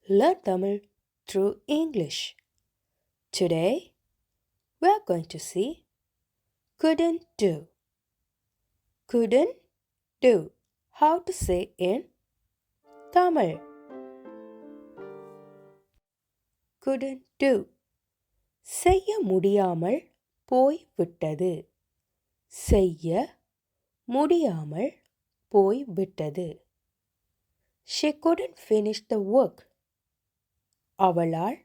learn Tamil through English. Today, we are going to see couldn't do. Couldn't do. How to say in Tamil. Couldn't do. செய்ய முடியாமல் போய் விட்டது. செய்ய முடியாமல் போய் விட்டது. She couldn't finish the work. அவளால்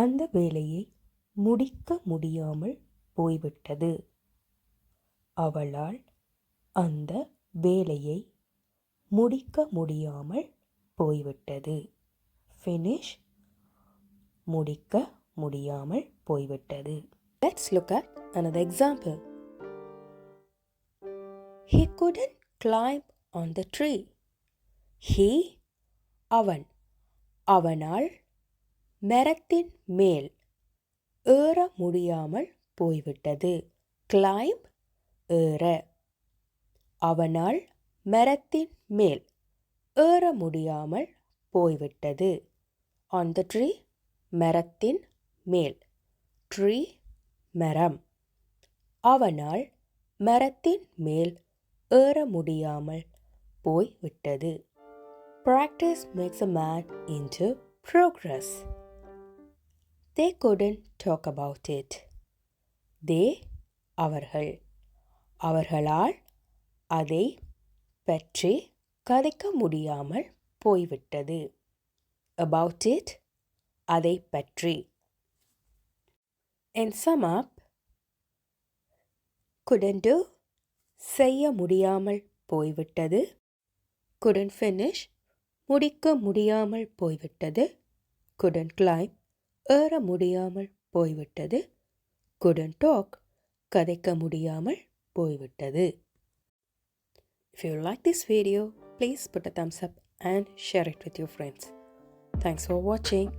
அந்த வேலையை முடிக்க முடியாமல் போய்விட்டது. அவளால் அந்த வேலையை முடிக்க முடியாமல் போய்விட்டது. Finish முடிக்க முடியாமல் போய்விட்டது. Let's look at another example. He couldn't climb on the tree. He அவனால் மரத்தின் மேல் ஏற முடியாமல் போய்விட்டது. Climb ஏற. அவனால் மரத்தின் மேல் ஏற முடியாமல் போய்விட்டது. On the tree மரத்தின் மேல். Tree மரம். அவனால் மரத்தின் மேல் ஏற முடியாமல் போய்விட்டது. Practice makes a man into progress. They couldn't talk about it. They அவர்களால் அதை பற்றி கதைக்க முடியாமல் போய்விட்டது. About it அதை பற்றி. And sum up, couldn't do செய்ய முடியாமல் போய்விட்டது. Couldn't finish முடிக்க முடியாமல் போய்விட்டது. Couldn't climb ஏற முடியாமல் போய்விட்டது. Couldn't talk கதைக்க முடியாமல் போய்விட்டது. If you like this video, please put a thumbs up and share it with your friends. Thanks for watching.